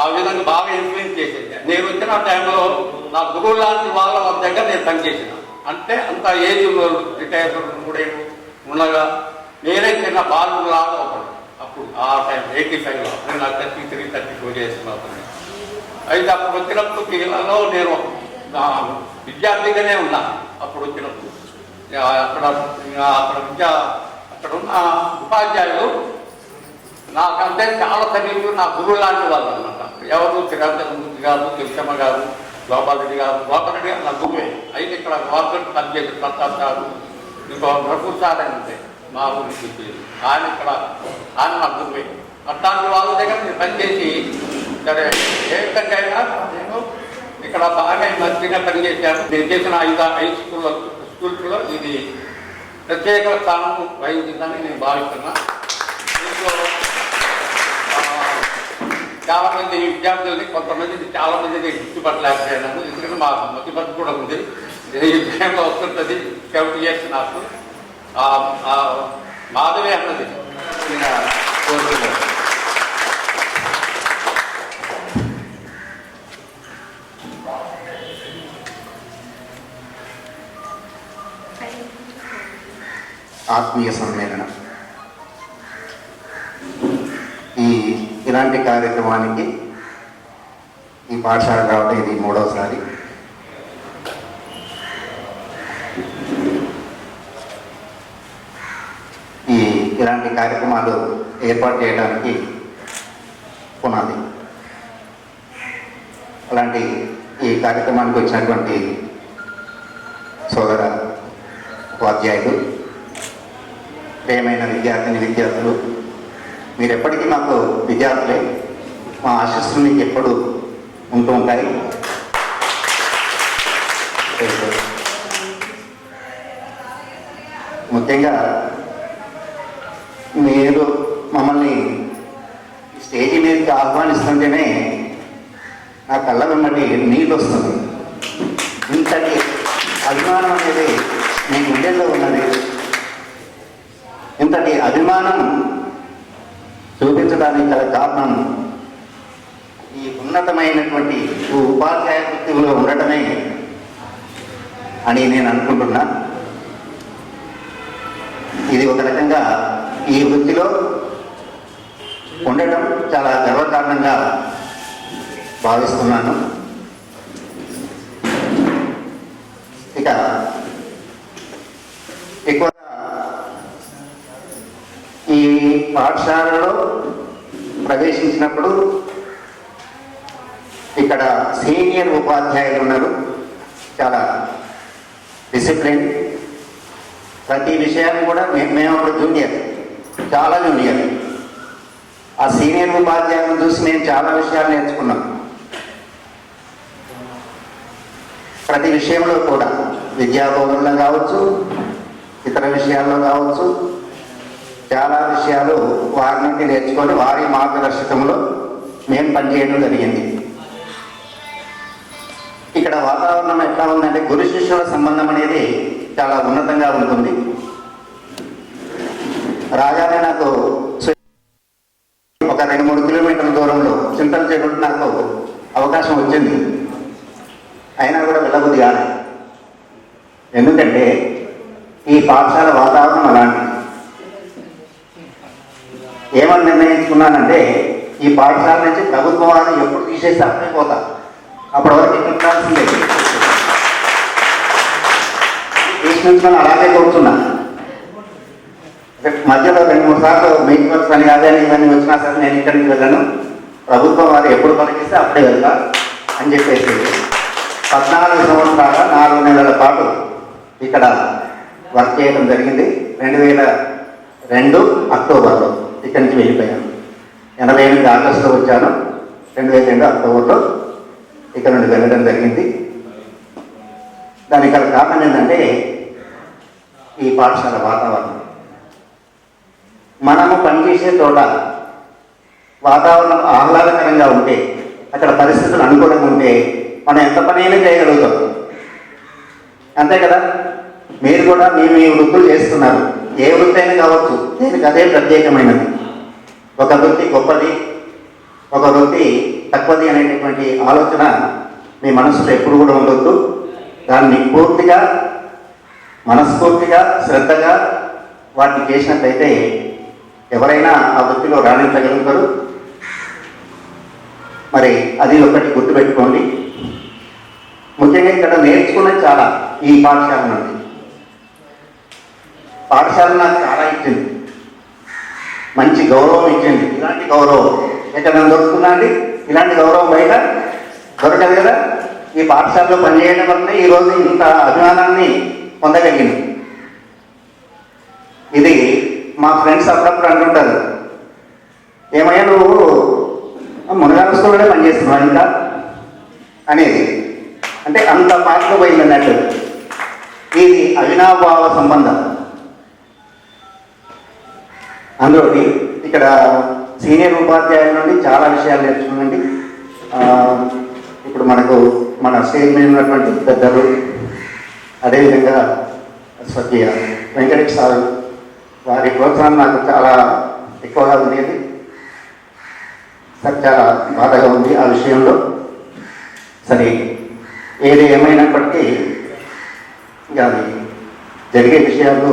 H: ఆ విధంగా బాగా ఇన్ఫ్లుయెన్స్ చేసేది. నేను వచ్చిన టైంలో నా గురువు లాంటి వాళ్ళ దగ్గర నేను పనిచేసిన, అంటే అంత ఏజ్ రిటైర్ 3 ఏళ్ళు ఉండగా నేనే చిన్న బాలులాగా ఒకడు. అప్పుడు ఆ టైం 85లో నేను నాకు 33, 34 చేస్తున్నాను. అయితే అప్పుడు వచ్చినప్పుడు పిల్లలలో నేను విద్యార్థిగానే ఉన్నాను. అప్పుడు వచ్చినప్పుడు అక్కడ ఉన్న ఉపాధ్యాయులు నాకంటే చాలా సరిగ్గా నా గురువు లాంటి వాళ్ళు అనమాట. ఎవరు చిరంజీవి గారు, కిషమ్మ గారు, గోపాల్ రెడ్డి గారు నా గురువే. అయితే ఇక్కడ గవర్నమెంట్ పనిచేసి ప్రతాప్ గారు, ఇంకో ప్రభు సార్ అని ఉంటే మా ఊరికి ఆయన నా గురువే. అట్లాంటి వాళ్ళ దగ్గర నేను పనిచేసి సరే ఏ విధంగా అయినా నేను ఇక్కడ బాగా మంచిగా పనిచేశాను. నేను చేసిన 5 స్కూల్స్లో ఇది ప్రత్యేక స్థానం వహించిందని నేను భావిస్తున్నా. దీంట్లో చాలా మంది విద్యార్థులని కొంతమంది చాలా మందిని గుర్తుపట్టలేకపోయాను, ఎందుకంటే మాకు మతిపట్టు కూడా ఉంది. ఈ విషయంలో వస్తుంటుంది 70 years నాకు. మాధవి అన్నది కోరుతున్నాను.
J: ఆత్మీయ సమ్మేళనం ఇలాంటి కార్యక్రమానికి ఈ పాఠశాల రావడం ఇది 3వసారి. ఇలాంటి కార్యక్రమాలు ఏర్పాటు చేయడానికి పునాది. అలాంటి ఈ కార్యక్రమానికి వచ్చినటువంటి సోదర ఉపాధ్యాయులు, ప్రియమైన విద్యార్థులు, మీరు ఎప్పటికీ మాకు విద్యార్థులే. మా ఆశీస్సులు మీకు ఎప్పుడు ఉంటూ ఉంటాయి. ముఖ్యంగా మీరు మమ్మల్ని స్టేజీ మీదకి ఆహ్వానిస్తుంటేనే నా కళ్ళ వెంబడి నీళ్ళు వస్తుంది. ఇంతటి అభిమానం అనేది మీ గుండెల్లో ఉన్నది. ఇంతటి అభిమానం చూపించడానికి గల కారణం ఈ ఉన్నతమైనటువంటి ఉపాధ్యాయ వృత్తిలో ఉండటమే అని నేను అనుకుంటున్నా. ఇది ఒక రకంగా ఈ వృత్తిలో ఉండటం చాలా గర్వకారణంగా భావిస్తున్నాను. ఇక ఎక్కువగా ఈ పాఠశాలలో ప్రవేశించినప్పుడు ఇక్కడ సీనియర్ ఉపాధ్యాయులు ఉన్నారు, చాలా డిసిప్లిన్. ప్రతి విషయాన్ని కూడా మేము అప్పుడు జూనియర్, చాలా జూనియర్. ఆ సీనియర్ ఉపాధ్యాయులను చూసి మేము చాలా విషయాలు నేర్చుకున్నాం. ప్రతి విషయంలో కూడా విద్యాబోధనలో కావచ్చు, ఇతర విషయాల్లో కావచ్చు, చాలా విషయాలు వారి నుండి నేర్చుకొని వారి మార్గదర్శకంలో మేము పనిచేయడం జరిగింది. ఇక్కడ వాతావరణం ఎట్లా ఉందంటే గురు శిష్యుల సంబంధం అనేది చాలా ఉన్నతంగా ఉంటుంది. రాగానే నాకు ఒక 2-3 కిలోమీటర్ల దూరంలో చింతల చెరువు నాకు అవకాశం వచ్చింది. అయినా కూడా వెళ్ళబుద్ధి కాదు. ఎందుకంటే ఈ పాఠశాల వాతావరణం అలాంటిది. ఏమని నిర్ణయించుకున్నానంటే ఈ పాఠశాల నుంచి ప్రభుత్వం వారు ఎప్పుడు తీసేసి అప్పుడే పోతా, అప్పటి వరకు ఇక్కడ ఉండాల్సిందే. తీసుకుంటున్నాను, అలాగే కూర్చున్నా. మధ్యలో 2-3 సార్లు మెయిన్ వర్క్స్ అని అదే ఇవన్నీ వచ్చినా సరే నేను ఇక్కడి నుంచి వెళ్ళను, ప్రభుత్వం వారు ఎప్పుడు పలికిస్తే అప్పుడే వెళ్తా అని చెప్పేసి 14 సంవత్సరాల 4 నెలల పాటు ఇక్కడ వర్క్ చేయడం జరిగింది. 2002 అక్టోబర్లో ఇక్కడి నుంచి వెళ్ళిపోయాను. 88 ఆగస్టులో వచ్చాను. 2002 అక్టోబర్లో ఇక్కడ నుండి వెళ్ళడం జరిగింది. దానికి గల కారణం ఏంటంటే ఈ పాఠశాల వాతావరణం. మనము పనిచేసే చోట వాతావరణం ఆహ్లాదకరంగా ఉంటే, అక్కడ పరిస్థితులు అనుకూలంగా ఉంటే మనం ఎంత పనైనా చేయగలుగుతాం. అంతే కదా. మీరు కూడా మీ వృత్తులు చేస్తున్నారు. ఏ వృత్తి అయినా కావచ్చు, దీనికి అదే ప్రత్యేకమైనది. ఒక వృత్తి గొప్పది, ఒక వృత్తి తక్కువది అనేటటువంటి ఆలోచన మీ మనసులో ఎప్పుడు కూడా ఉండొద్దు. దాన్ని పూర్తిగా మనస్ఫూర్తిగా శ్రద్ధగా వాటిని చేసినట్లయితే ఎవరైనా ఆ వృత్తిలో రాణించగలుగుతారు. మరి అది ఒకటి గుర్తుపెట్టుకోండి. ముఖ్యంగా ఇక్కడ నేర్చుకున్నది చాలా ఈ పాఠశాల నుండి. పాఠశాల నాకు చాలా ఇచ్చింది, మంచి గౌరవం ఇచ్చింది. ఇలాంటి గౌరవం ఎక్కడ దొరుకుతుందా అండి? ఇలాంటి గౌరవం బయట దొరకదు కదా. ఈ పాఠశాలలో పనిచేయడం వల్లనే ఈరోజు ఇంత అభిమానాన్ని పొందగలిగింది. ఇది మా ఫ్రెండ్స్ అప్పుడప్పుడు అంటుంటారు, ఏమయ్యా నువ్వు మునగాల స్కూల్లోనే పనిచేస్తున్నావు ఇంకా అనేది. అంటే అంత పాటలు పోయింది అన్నట్టు. ఇది అవినాభావ సంబంధం. అందులో ఇక్కడ సీనియర్ ఉపాధ్యాయుల నుండి చాలా విషయాలు నేర్చుకున్నాండి. ఇప్పుడు మన స్టేజ్ మీద ఉన్నటువంటి పెద్దలు, అదేవిధంగా స్వర్గీయ వెంకటేష్ సార్ వారి ప్రోత్సాహం నాకు చాలా ఎక్కువగా ఉండేది. సార్ చాలా బాధగా ఉంది ఆ విషయంలో. సరే, ఏది ఏమైనప్పటికీ ఇక అది జరిగే విషయాలు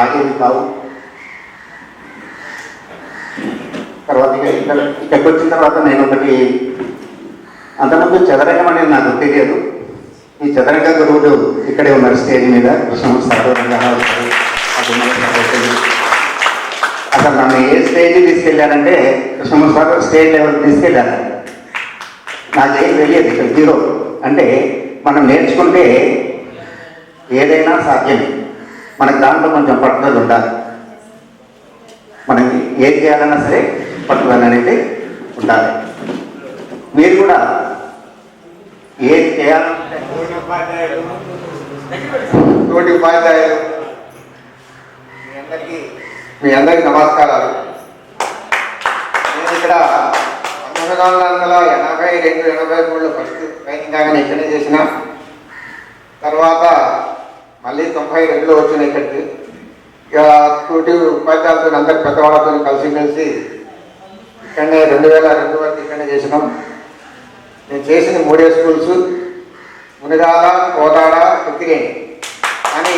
J: ఆగేవి కావు. తర్వాత ఇక్కడికి వచ్చిన తర్వాత నేను ఒకటి, అంతకుముందు చదరంగం అనేది నాకు తెలియదు. ఈ చదరంగ గురువులు ఇక్కడే ఉన్నారు స్టేజ్ మీద. కృష్ణమూర్తి సార్, అసలు నన్ను ఏ స్టేజ్ తీసుకెళ్ళారంటే కృష్ణమూర్తి సార్ స్టేజ్ లెవెల్ తీసుకెళ్ళారు. నాకేం తెలియదు. ఇక్కడ జీరో. అంటే మనం నేర్చుకుంటే ఏదైనా సాధ్యమే. మనకు దాంట్లో కొంచెం పట్టుదల ఉండాలి. మనకి ఏది చేయాలన్నా సరే పట్టుదల అనేది ఉండాలి. మీరు కూడా ఏది చేయాలంటే
H: తోటి ఉపాధ్యాయులు మీ అందరికీ నమస్కారాలు. నేను ఇక్కడ 1982-83లో ఫస్ట్ ట్రైనింగ్ కానీ ఇక్కడే చేసిన తర్వాత మళ్ళీ 92లో వచ్చిన ఇక్కడికి. ఇక తోటి ఉపాధ్యాయులతో అందరి పెద్దవాళ్ళతో కలిసి ఇక్కడనే 2002 వరకు ఇక్కడనే చేసినాం. నేను చేసిన 3 స్కూల్స్ మునిగాల, కోదాడ, ఉక్కిరేణి. కానీ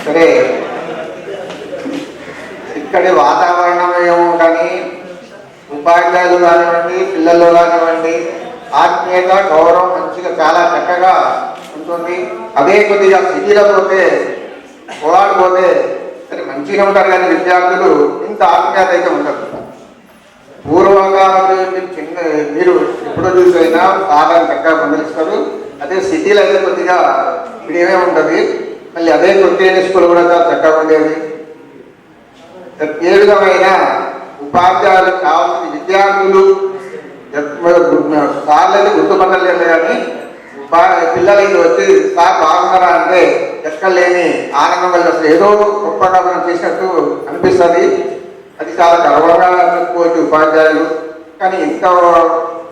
H: సరే ఇక్కడి వాతావరణం ఏమో కానీ ఉపాధ్యాయులు కానివ్వండి, పిల్లలు కానివ్వండి, ఆత్మీయత, గౌరవం మంచిగా చాలా చక్కగా ఉంటుంది. అదే కొద్దిగా సిటీలో పోతే పోరాడిపోతే సరే మంచిగా ఉంటారు, కానీ విద్యార్థులు ఇంత ఆత్మీయత అయితే ఉండదు. పూర్వకాలంలో మీరు ఎప్పుడో చూసైనా సాధారణ చక్కగా పొందలిస్తారు. అదే సిటీలో అయితే కొద్దిగా ఇప్పుడేమే ఉంటుంది. మళ్ళీ అదే కొద్ది స్కూల్ కూడా చాలా చక్కగా ఉండేది. ఏ విధమైన ఉపాధ్యాయులకు కావాల్సిన విద్యార్థులు సార్లు అయితే గుర్తుపట్టలేదు, కానీ
M: పిల్లలకి వచ్చి సార్ బాగున్నారా అంటే ఎక్కడ లేని ఆనందం కలిగి అసలు ఏదో గొప్పగా మనం చేసినట్టు అనిపిస్తుంది. అది చాలా గర్వంగా చెప్పుకోవచ్చు ఉపాధ్యాయులు. కానీ ఇంత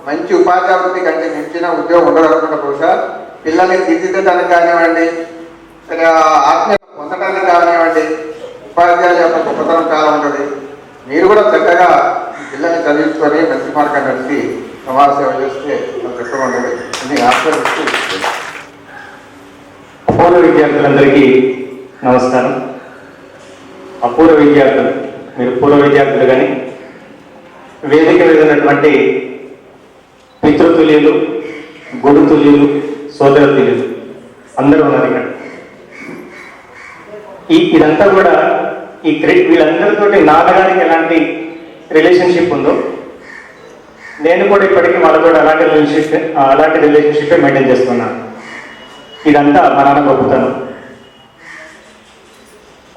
M: మంచి ఉపాధ్యాయుడి కంటే మించిన ఉద్యోగం ఉండదనుకుంటా. బహుశా పిల్లల్ని తీర్చిదిద్దడానికి కానివ్వండి, సరే ఆత్మీయత పొందడానికి కానివ్వండి, ఉపాధ్యాయుల యొక్క గొప్పతనం చాలా ఉంటుంది. మీరు కూడా చక్కగా పిల్లల్ని చదివించుకొని మంచి మార్గం నడిచి సమాజ సేవ చేస్తే చక్కగా ఉంటుంది అని ఆశీర్వదిస్తూ.
N: అపూర్వ విద్యార్థులందరికీ నమస్కారం. అపూర్వ విద్యార్థులు, మీరు పూర్వ విద్యార్థులు కానీ వేదిక మీద ఉన్నటువంటి పితృతుల్యులు, గురుతుల్యులు, సోదరతుల్యులు అందరూ ఉన్నారు ఇక్కడ. ఇదంతా కూడా వీళ్ళందరితోటి నాన్నగారికి ఎలాంటి రిలేషన్షిప్ ఉందో నేను కూడా ఇప్పటికీ వాళ్ళతో అలాంటి రిలేషన్షిప్ మెయింటైన్ చేస్తున్నాను. ఇదంతా మా నాన్న గొప్పతనం.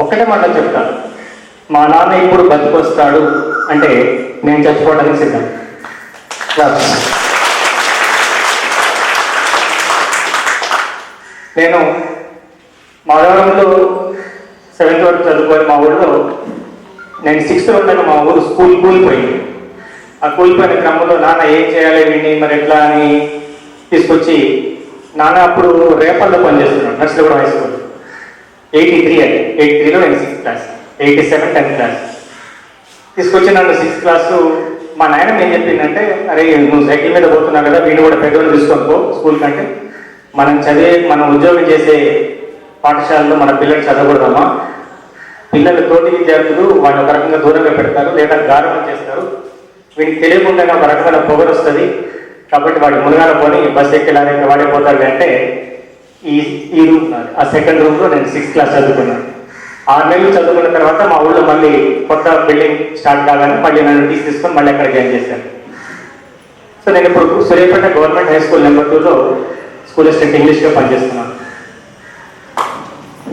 N: ఒక్కటే మాట చెప్తాను, మా నాన్న ఇప్పుడు బతికొస్తాడు అంటే నేను చచ్చిపోవడానికి సిద్ధం. నేను మాధవరంలో 7th వరకు చదువుకొని మా ఊళ్ళో నేను 6th ఉండగా మా ఊరు స్కూల్ కూలిపోయింది. ఆ కూలిపోయిన క్రమంలో నాన్న ఏం చేయాలి వీడిని మరి ఎట్లా అని తీసుకొచ్చి, నాన్న అప్పుడు రేపల్లో పనిచేస్తున్నాడు నర్సులగూడ హై స్కూల్. 83లో నేను 6th క్లాస్, 87 10th క్లాస్. తీసుకొచ్చి నన్ను 6th క్లాసు మా నాయన ఏం చెప్పిందంటే, అరే నువ్వు సైకిల్ మీద పోతున్నావు కదా, వీడిని కూడా పెద్దోళ్ళు తీసుకొని పో స్కూల్ కంటే, మనం ఉద్యోగం చేసే పాఠశాలలో మన పిల్లలు చదవకూడదమ్మా, పిల్లలు తోటి విద్యార్థులు వాళ్ళు ఒక రకంగా దూరంగా పెడతారు లేదా గారవం చేస్తారు, వీడికి తెలియకుండా ఒక రకమైన పొగరు వస్తుంది, కాబట్టి వాడి మునగాల పోని బస్ ఎక్కేలాగా వాడే పోతాడు అంటే ఈ రూమ్, ఆ 2nd రూమ్లో నేను 6th క్లాస్ చదువుకున్నాను. 6 నెలలు చదువుకున్న తర్వాత మా ఊళ్ళో మళ్ళీ కొత్త బిల్డింగ్ స్టార్ట్ కాగానే మళ్ళీ నన్ను తీసుకొని మళ్ళీ అక్కడ జాయిన్ చేశాను. సో నేను ఇప్పుడు Suryapet government high school number 2లో స్కూల్ అసిస్టెంట్ ఇంగ్లీష్గా పనిచేస్తున్నాను.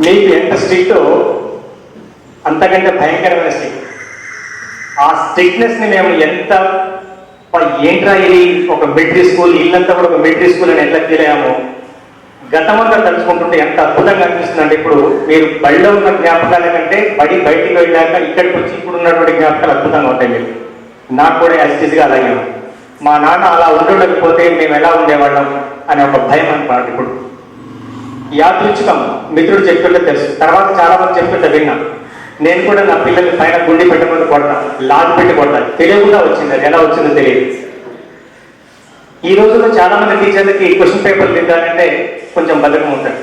N: మీకు ఎంత స్ట్రిక్టో అంతకంటే భయంకరమైన స్ట్రిక్ట్. ఆ స్ట్రిక్ట్నెస్ని మేము ఎంత ఏంట్రా ఇది ఒక మిలిటరీ స్కూల్, ఇల్లంతా కూడా ఒక మిలిటరీ స్కూల్ అని ఎట్లా ఫీల్ అయ్యామో గతమంతా తలుచుకుంటుంటే ఎంత అద్భుతంగా అనిపిస్తుందంటే, ఇప్పుడు మీరు బడిలో ఉన్న జ్ఞాపకాల కంటే బయటికి వెళ్ళాక ఇక్కడికి వచ్చి ఇప్పుడు ఉన్నటువంటి జ్ఞాపకాలు అద్భుతంగా ఉంటాయి. మీరు నాకు కూడా యాజిటీస్గా అలాగే. మా నాన్న అలా ఉండలేకపోతే మేము ఎలా ఉండేవాళ్ళం అనే ఒక భయం అనమాట. ఇప్పుడు యాదృచ్ఛికం మిత్రుడు చెప్తుంటే తెలుసు, తర్వాత చాలా మంది చెప్తుంటే విన్నా. నేను కూడా నా పిల్లల్ని పైన గుండి పెట్టమని కొడతాను, లాగ్ పెట్టి కొడతాను. తెలియకుండా వచ్చింది, అది ఎలా వచ్చిందో తెలియదు. ఈ రోజుల్లో చాలా మంది టీచర్లకి క్వశ్చన్ పేపర్లు తింటారంటే కొంచెం బద్ధకం ఉంటుంది.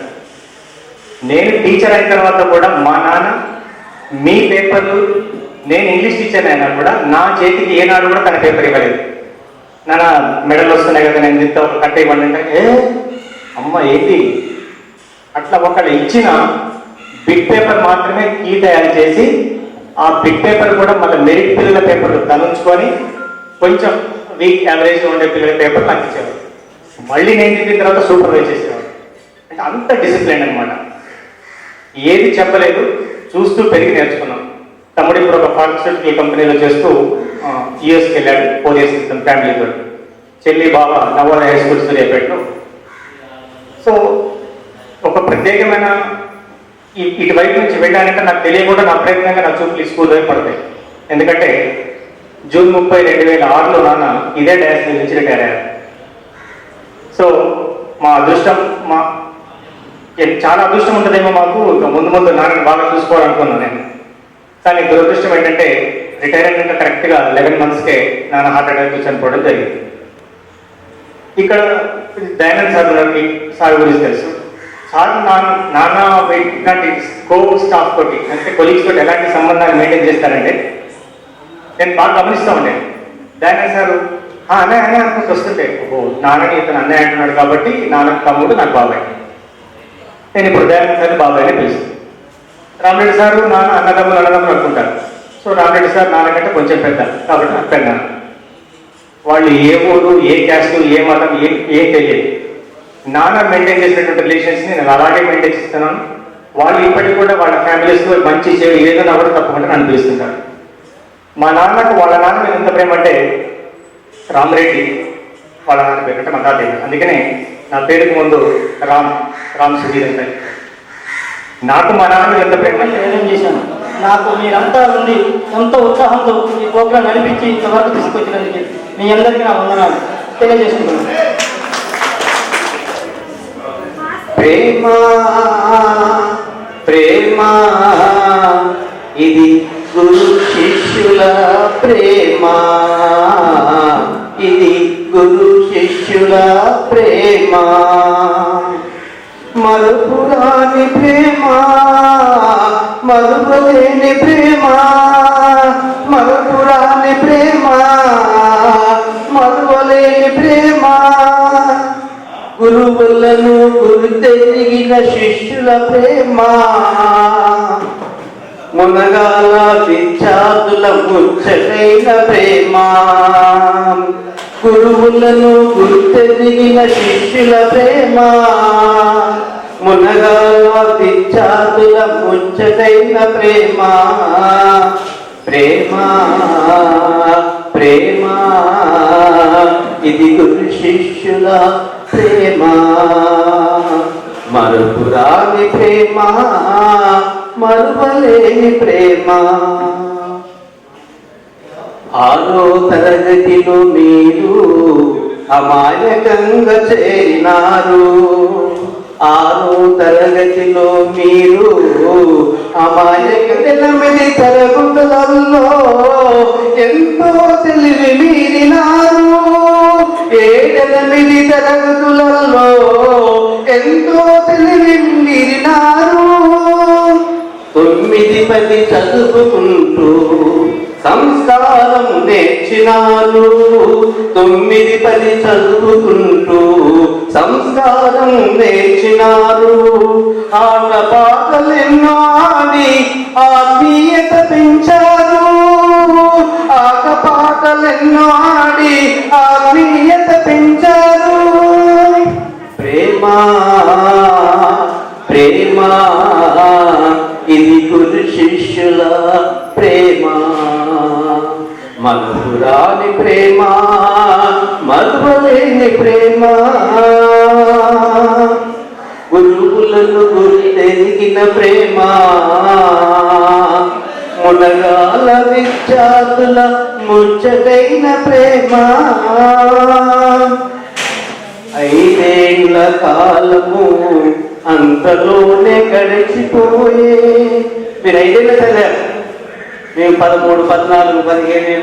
N: నేను టీచర్ అయిన తర్వాత కూడా మా నాన్న మీ పేపర్లు, నేను ఇంగ్లీష్ టీచర్ అయినా కూడా నా చేతికి ఏనాడు కూడా తన పేపర్ ఇవ్వలేదు. నాన్న మెడల్ వస్తున్నాయి కదా నేను ఇంత ఒక కట్ట ఇవ్వండి అంటే, అమ్మ ఏంటి అట్లా ఒకళ్ళు ఇచ్చిన బిగ్ పేపర్ మాత్రమే కీ తయారు చేసి ఆ బిగ్ పేపర్ కూడా మళ్ళీ మెరిట్ పిల్లల పేపర్లు తనుంచుకొని కొంచెం వీక్ యావరేజ్ ఉండే పిల్లల పేపర్ నాకు ఇచ్చేవారు. మళ్ళీ నేను తిన్న తర్వాత సూపర్వైజ్ చేసేవాడు. అంటే అంత డిసిప్లిన్ అనమాట. ఏది చెప్పలేదు, చూస్తూ పెరిగి నేర్చుకున్నాం. తమ్ముడు ఇప్పుడు ఒక ఫార్మస్యూటికల్ కంపెనీలో చేస్తూ యూఎస్కి వెళ్ళాడు 4 years క్రితం ఫ్యామిలీతో. చెల్లి బావ నవోదయ హై స్కూల్ సూర్యాపేటలో. సో ఒక ప్రత్యేకమైన ఇటువైపు నుంచి వెళ్ళాలంటే నాకు తెలియకుండా నా ప్రయత్నంగా నా చూపులు ఈ స్కూల్ వైపు పడతాయి. ఎందుకంటే జూన్ 30, 2006లో నాన్న ఇదే డయాస్ నుంచి రిటైర్ అయ్యారు. సో మా అదృష్టం, చాలా అదృష్టం ఉంటుందేమో మాకు, ఇంకా ముందు నాన్నని బాగా చూసుకోవాలనుకున్నాను నేను. కానీ దురదృష్టం ఏంటంటే రిటైర్మెంట్ కరెక్ట్గా 11 monthsకే నాన్న హార్ట్ అటాక్ చనిపోవడం జరిగింది. ఇక్కడ దయానంద్ సార్ గురించి తెలుసు. సార్ నాన్న ఇట్లాంటి స్టాఫ్ తోటి అంటే కొలీగ్స్ తోటి ఎలాంటి సంబంధాలు మెయింటైన్ చేస్తారంటే నేను బాగా గమనిస్తూ ఉండేది. దయానంద్ సార్ అన్నయ్య అనుకుంటూ వస్తుంటే, నాన్నని ఇతను అన్నయ్య అంటున్నాడు కాబట్టి నాన్నకు తమ్ముడు నాకు బాబాయ్. నేను ఇప్పుడు దయానంద్ సార్ బాబాయ్ అని పిలుస్తాను. రామరెడ్డి సారు నాన్న అన్నదమ్ములు అనుకుంటారు. సో రామరెడ్డి సార్ నాన్నకంటే కొంచెం పెద్ద కాబట్టి నాకు పెద్ద. వాళ్ళు ఏ ఊరు, ఏ క్యాస్ట్, ఏ మతం ఏం తెలియదు. నాన్న మెయింటైన్ చేసినటువంటి రిలేషన్స్ని నేను అలాగే మెయింటైన్ చేస్తున్నాను. వాళ్ళు ఇప్పటికి కూడా వాళ్ళ ఫ్యామిలీస్తో మంచి చెడు ఏదైనా కూడా తప్పకుండా నన్ను పిలుస్తుంటారు. మా నాన్నకు వాళ్ళ నాన్న మీద ఎంత ప్రేమ అంటే రామరెడ్డి వాళ్ళ నాన్న పేరు అంటే మా తాతయ్య. అందుకనే నా పేరుకు ముందు రామ్ సుధీర్ అంటే నాకు మా నాన్న ఎంత ప్రేమ
I: ట్రైనింగ్ చేశాను. నాకు మీరంతా ఉండి ఎంతో ఉత్సాహంతో ఈ ప్రోగ్రాం నడిపించి ఇంతవరకు తీసుకొచ్చినందుకు మీ అందరికీ నా వందనాలు తెలియజేసుకుంటున్నాను.
H: ప్రేమ ప్రేమ ఇది గురు శిష్యుల ప్రేమ, ఇది గురు శిష్యుల ప్రేమ, మరుపురాని ప్రేమ, మరుపులేని ప్రేమ, మరుపురాని ప్రేమ, మరువలేని ప్రేమ, గురువులను గురు తెలిగిన శిష్యుల ప్రేమ, మునగాల విద్యార్థుల ముచ్చటైన ప్రేమ, గురువులను గురు తెలిగిన శిష్యుల ప్రేమ, మునగాల విద్యార్థుల ముచ్చటైన ప్రేమ, ప్రేమ ప్రేమ ఇది గురు శిష్యుల ప్రేమ, మరుపురాని ప్రేమ, మరువలేని ప్రేమ. 6వ తరగతిలో మీరు అమాయకంగా చేరినారు, 6వ తరగతిలో మీరు అమాయక 8 తరగతులలో ఎంతో తెలివి మీరినారు, 7 తరగతులలో ఎంతో తెలివి మీరినారు, 9, 10 చదువుకుంటూ సంస్కారం నేర్చినారు, 9, 10 చదువుకుంటూ సంస్కారం నేర్చినారు, ఆట పాటలెన్నో ఆడి ఆత్మీయత పెంచారు, ఆట పాటలెన్నో ఆడి ఆత్మీయత పెంచారు. ప్రేమ ప్రేమ ఇది గురు శిష్యుల ప్రేమ, మధురాని ప్రేమ, మధురలేని ప్రేమ, గురువులను గురు తెలిగిన ప్రేమ, మునగాల విద్యార్థుల ముచ్చటైన ప్రేమ, 5 ఏళ్ల కాలము అంతలోనే గడిచిపోయే. మీరు 5 ఏళ్ళు చదివారు, మేము 13, 14, 15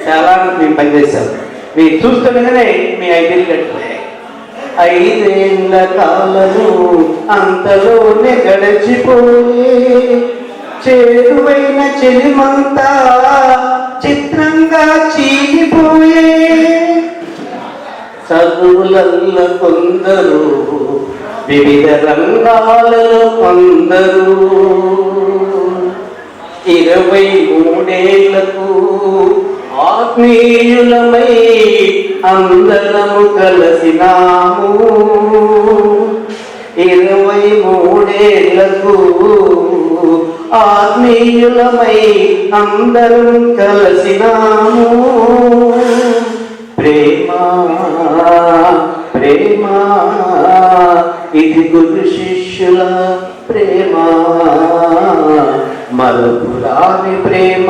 H: చాలా మేము పనిచేశాం. మీరు చూస్తుండగానే మీ 5 ఏళ్ళు గడిచిపోయాయి. 5 ఏళ్ల కాలము అంతలోనే గడిచిపోయే, చేరువైన చెలిమంతా చిత్రంగా చీలిపోయే, చదువులల్ల కొందరు వివిధ రంగాలలో కొందరు, 23 ఏళ్లకు ఆత్మీయులమై అందరము కలిసినాము, 23 ఏళ్లకు ఆత్మీయులమై అందరం కలిసినాము. ప్రేమ ప్రేమ ఇది గురు శిష్యుల ప్రేమ, మరుపురాని ప్రేమ,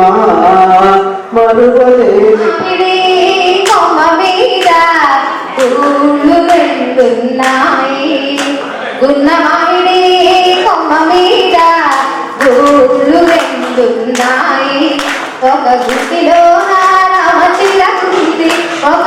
H: మరువలేని
F: కొమ్మ మీద పూలు వెళ్తున్నాయి, గున్నమామిడి కొమ్మ మీద పూలు వెళ్తున్నాయి, ఒక గుడ్డిలో రామచిలకుంది, ఒక